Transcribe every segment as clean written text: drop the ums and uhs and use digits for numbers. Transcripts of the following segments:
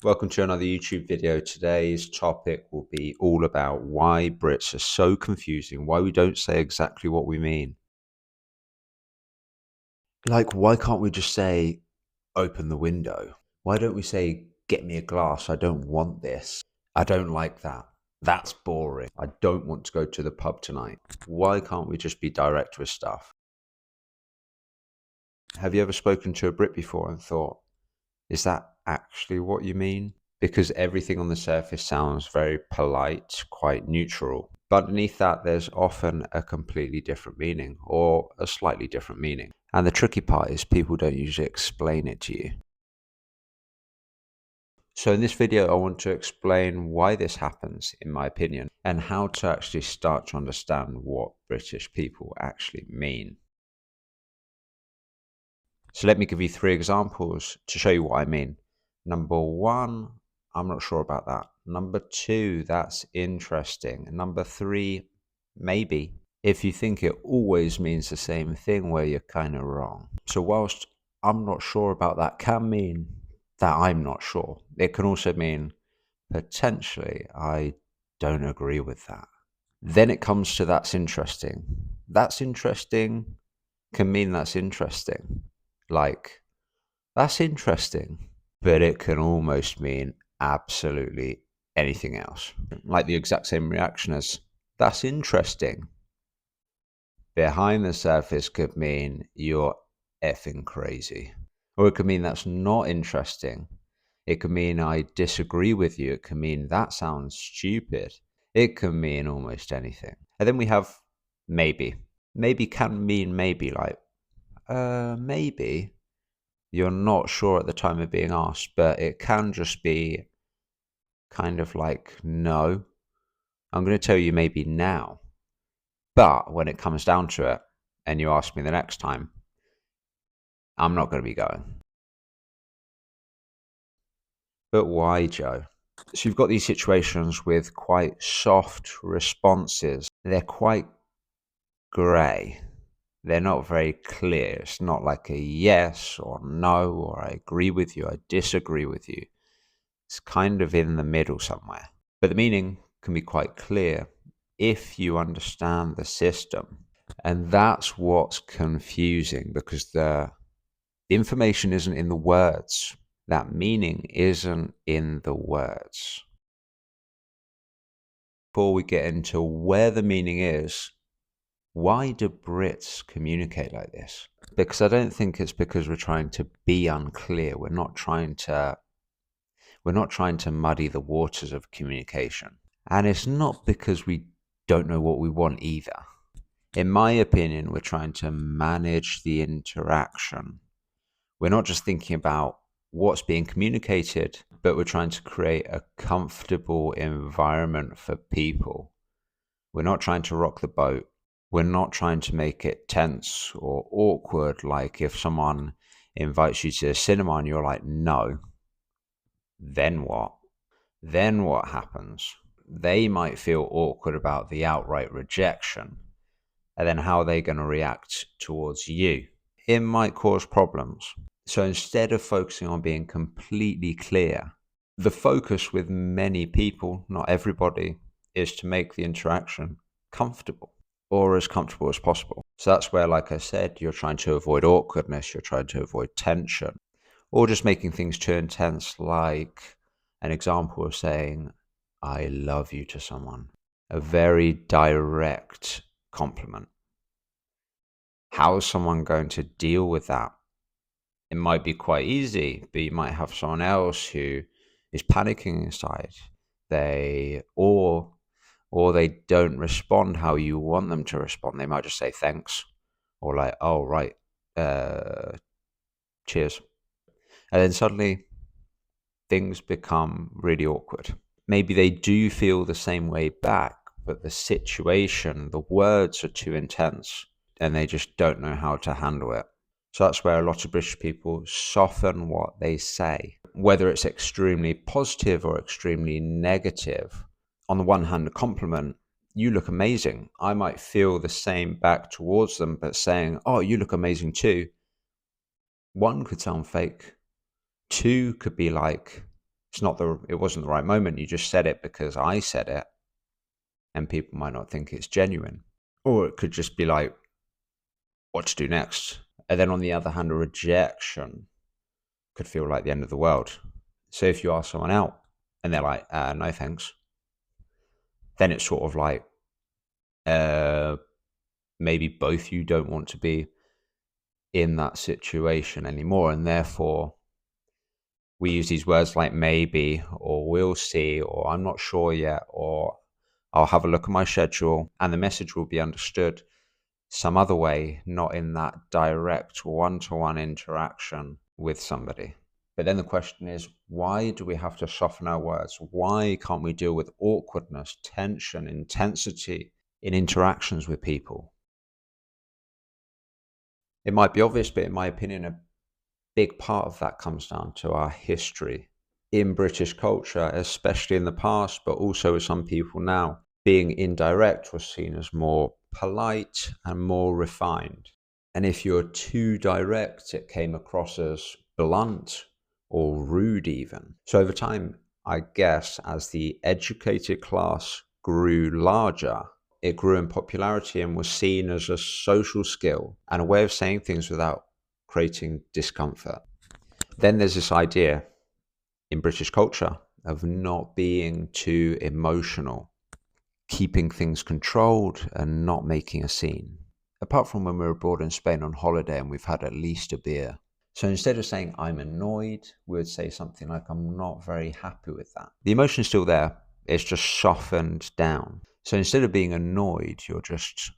Welcome to another YouTube video. Today's topic will be all about why Brits are so confusing, why we don't say exactly what we mean. Like, why can't we just say, open the window? Why don't we say, get me a glass? I don't want this. I don't like that. That's boring. I don't want to go to the pub tonight. Why can't we just be direct with stuff? Have you ever spoken to a Brit before and thought, is that actually what you mean? Because everything on the surface sounds very polite, quite neutral. But underneath that, there's often a completely different meaning or a slightly different meaning. And the tricky part is people don't usually explain it to you. So in this video, I want to explain why this happens, in my opinion, and how to actually start to understand what British people actually mean. So let me give you 3 examples to show you what I mean. Number 1, I'm not sure about that. Number 2, that's interesting. And number 3, maybe. If you think it always means the same thing, where you're kind of wrong. So whilst I'm not sure about that can mean that I'm not sure, it can also mean potentially I don't agree with that. Then it comes to that's interesting. That's interesting can mean that's interesting. Like, that's interesting, but it can almost mean absolutely anything else. Like the exact same reaction as, that's interesting. Behind the surface could mean you're effing crazy. Or it could mean that's not interesting. It could mean I disagree with you. It could mean that sounds stupid. It can mean almost anything. And then we have maybe. Maybe can mean maybe, like, maybe. You're not sure at the time of being asked, but it can just be kind of like, no, I'm going to tell you maybe now. But when it comes down to it and you ask me the next time, I'm not going to be going. But why, Joe? So you've got these situations with quite soft responses. They're quite grey. They're not very clear. It's not like a yes or no, or I agree with you, I disagree with you. It's kind of in the middle somewhere. But the meaning can be quite clear if you understand the system. And that's what's confusing, because the information isn't in the words. That meaning isn't in the words. Before we get into where the meaning is, why do Brits communicate like this? Because I don't think it's because we're trying to be unclear. We're not trying to muddy the waters of communication. And it's not because we don't know what we want either. In my opinion, we're trying to manage the interaction. We're not just thinking about what's being communicated, but we're trying to create a comfortable environment for people. We're not trying to rock the boat. We're not trying to make it tense or awkward, like if someone invites you to the cinema and you're like, no, then what? Then what happens? They might feel awkward about the outright rejection, and then how are they going to react towards you? It might cause problems. So instead of focusing on being completely clear, the focus with many people, not everybody, is to make the interaction comfortable, or as comfortable as possible. So that's where, like I said, you're trying to avoid awkwardness, you're trying to avoid tension, or just making things too intense, like an example of saying, I love you to someone. A very direct compliment. How is someone going to deal with that? It might be quite easy, but you might have someone else who is panicking inside. Or they don't respond how you want them to respond. They might just say thanks, or like, oh right, cheers. And then suddenly things become really awkward. Maybe they do feel the same way back, but the situation, the words are too intense, and they just don't know how to handle it. So that's where a lot of British people soften what they say, whether it's extremely positive or extremely negative. On the one hand, a compliment, you look amazing. I might feel the same back towards them, but saying, oh, you look amazing too. One could sound fake. Two could be like, It wasn't the right moment. You just said it because I said it, and people might not think it's genuine. Or it could just be like, what to do next? And then on the other hand, a rejection could feel like the end of the world. So if you ask someone out and they're like, no thanks, then it's sort of like, uh, maybe both you don't want to be in that situation anymore. And therefore, we use these words like maybe, or we'll see, or I'm not sure yet, or I'll have a look at my schedule, and the message will be understood some other way, not in that direct one-to-one interaction with somebody. But then the question is, why do we have to soften our words? Why can't we deal with awkwardness, tension, intensity in interactions with people? It might be obvious, but in my opinion, a big part of that comes down to our history. In British culture, especially in the past, but also with some people now, being indirect was seen as more polite and more refined. And if you're too direct, it came across as blunt or rude even. So over time, I guess, as the educated class grew larger, it grew in popularity and was seen as a social skill and a way of saying things without creating discomfort. Then there's this idea in British culture of not being too emotional, keeping things controlled and not making a scene. Apart from when we were abroad in Spain on holiday and we've had at least a beer. So instead of saying I'm annoyed, we would say something like I'm not very happy with that. The emotion's still there, it's just softened down. So instead of being annoyed, you're just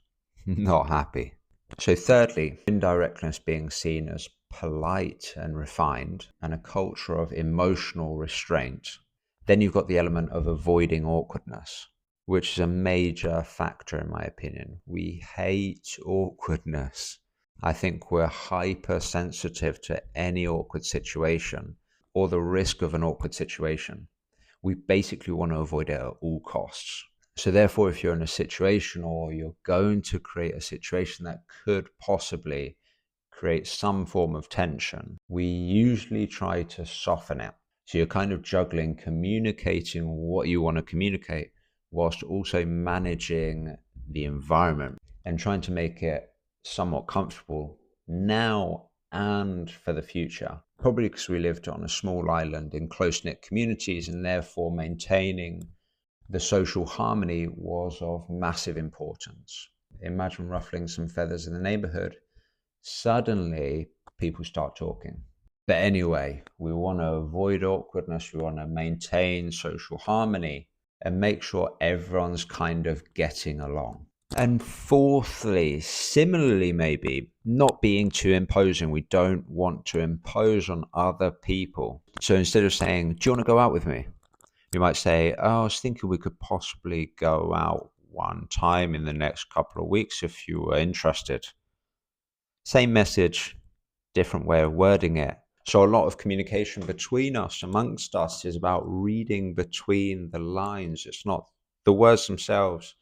not happy. So thirdly, indirectness being seen as polite and refined and a culture of emotional restraint. Then you've got the element of avoiding awkwardness, which is a major factor in my opinion. We hate awkwardness. I think we're hypersensitive to any awkward situation or the risk of an awkward situation. We basically want to avoid it at all costs. So therefore, if you're in a situation or you're going to create a situation that could possibly create some form of tension, we usually try to soften it. So you're kind of juggling communicating what you want to communicate whilst also managing the environment and trying to make it somewhat comfortable now and for the future. Probably because we lived on a small island in close-knit communities and therefore maintaining the social harmony was of massive importance. Imagine ruffling some feathers in the neighborhood. Suddenly, people start talking. But anyway, we want to avoid awkwardness. We want to maintain social harmony and make sure everyone's kind of getting along. And fourthly, similarly, maybe not being too imposing. We don't want to impose on other people. So instead of saying, do you want to go out with me? You might say, oh, I was thinking we could possibly go out one time in the next couple of weeks if you were interested. Same message, different way of wording it. So a lot of communication between us, amongst us, is about reading between the lines. It's not the words themselves,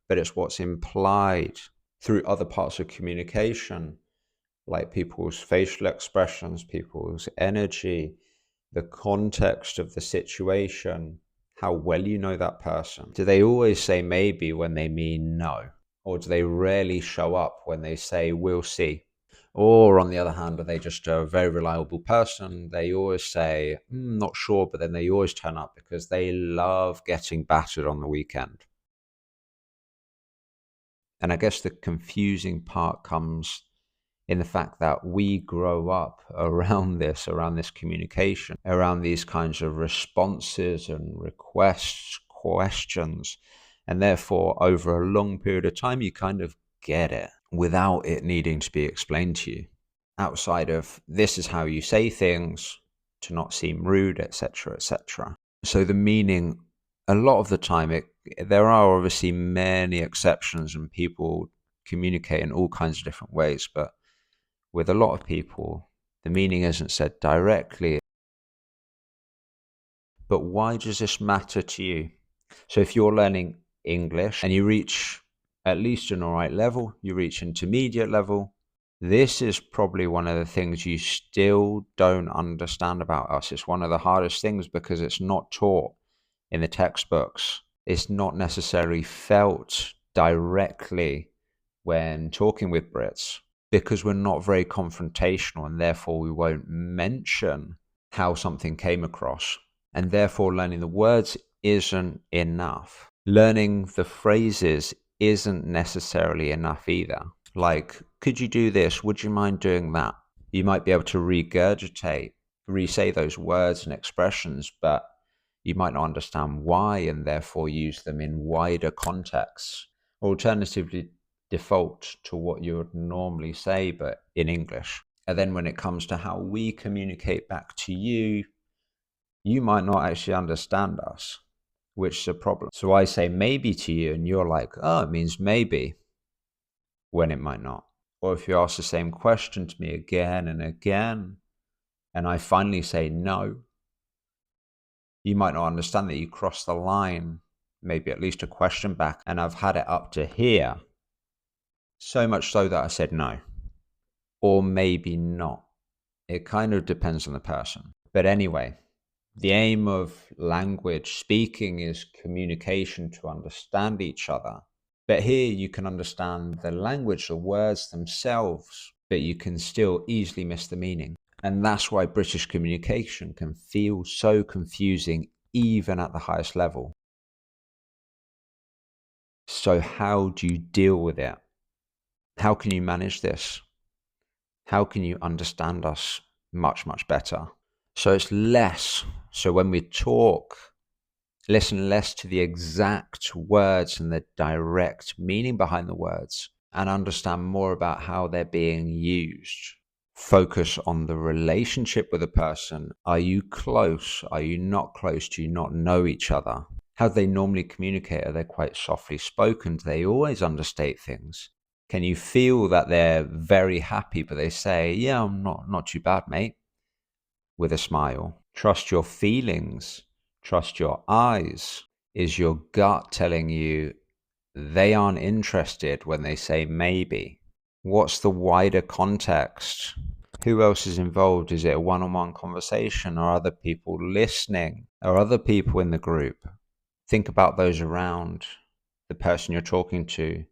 but it's what's implied through other parts of communication, like people's facial expressions, people's energy, the context of the situation, how well you know that person. Do they always say maybe when they mean no? Or do they rarely show up when they say we'll see? Or on the other hand, are they just a very reliable person? They always say, not sure, but then they always turn up because they love getting battered on the weekend. And I guess the confusing part comes in the fact that we grow up around this communication, around these kinds of responses and requests, questions. And therefore, over a long period of time, you kind of get it without it needing to be explained to you. Outside of this is how you say things to not seem rude, etc., etc. So the meaning, a lot of the time, there are obviously many exceptions and people communicate in all kinds of different ways, but with a lot of people, the meaning isn't said directly. But why does this matter to you? So if you're learning English and you reach at least an all right level, you reach intermediate level, This is probably one of the things you still don't understand about us. It's one of the hardest things because it's not taught in the textbooks. It's not necessarily felt directly when talking with Brits because we're not very confrontational, and therefore we won't mention how something came across. And therefore learning the words isn't enough. Learning the phrases isn't necessarily enough either. Like, could you do this? Would you mind doing that? You might be able to regurgitate, re-say those words and expressions, but you might not understand why and therefore use them in wider contexts. Alternatively, default to what you would normally say, but in English. And then when it comes to how we communicate back to you, you might not actually understand us, which is a problem. So I say maybe to you and you're like, oh, it means maybe, when it might not. Or if you ask the same question to me again and again, and I finally say no, you might not understand that you crossed the line, maybe at least a question back, and I've had it up to here, so much so that I said no. Or maybe not. It kind of depends on the person. But anyway, the aim of language speaking is communication to understand each other. But here you can understand the language, the words themselves, but you can still easily miss the meaning. And that's why British communication can feel so confusing even at the highest level. So how do you deal with it? How can you manage this? How can you understand us much, much better? So it's less. So when we talk, listen less to the exact words and the direct meaning behind the words, and understand more about how they're being used. Focus on the relationship with a person. Are you close? Are you not close? Do you not know each other? How do they normally communicate? Are they quite softly spoken? Do they always understate things? Can you feel that they're very happy, but they say, yeah, I'm not too bad, mate, with a smile? Trust your feelings. Trust your eyes. Is your gut telling you they aren't interested when they say maybe? What's the wider context? Who else is involved? Is it a one-on-one conversation? Are other people listening? Are other people in the group? Think about those around, the person you're talking to,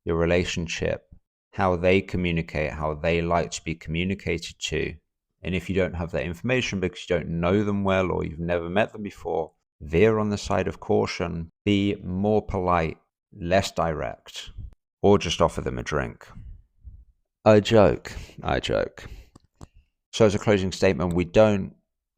your relationship, how they communicate, how they like to be communicated to. And if you don't have that information because you don't know them well or you've never met them before, veer on the side of caution. Be more polite, less direct, or just offer them a drink. I joke. So as a closing statement, we don't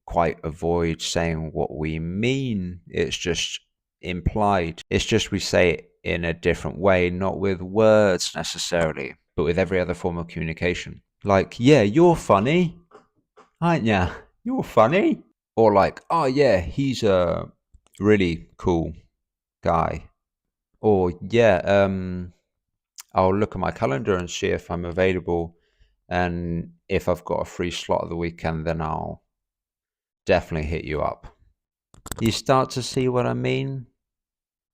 quite avoid saying what we mean. It's just implied. It's just we say it in a different way, not with words necessarily, but with every other form of communication. Like, yeah, you're funny, aren't ya? You're funny. Or like, oh yeah, he's a really cool guy. Or yeah, I'll look at my calendar and see if I'm available. And if I've got a free slot of the weekend, then I'll definitely hit you up. You start to see what I mean?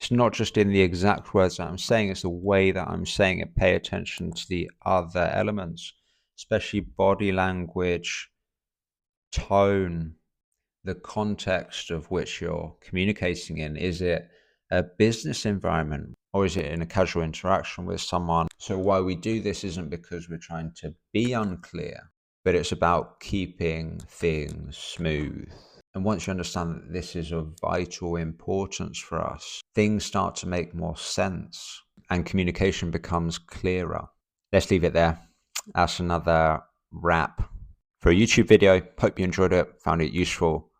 It's not just in the exact words that I'm saying, it's the way that I'm saying it. Pay attention to the other elements, especially body language, tone, the context of which you're communicating in. Is it a business environment or is it in a casual interaction with someone? So why we do this isn't because we're trying to be unclear, but it's about keeping things smooth. And once you understand that this is of vital importance for us, things start to make more sense and communication becomes clearer. Let's leave it there. That's another wrap for a YouTube video. Hope you enjoyed it, found it useful.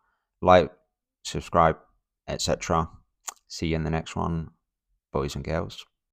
Like, subscribe, etc. See you in the next one, boys and girls.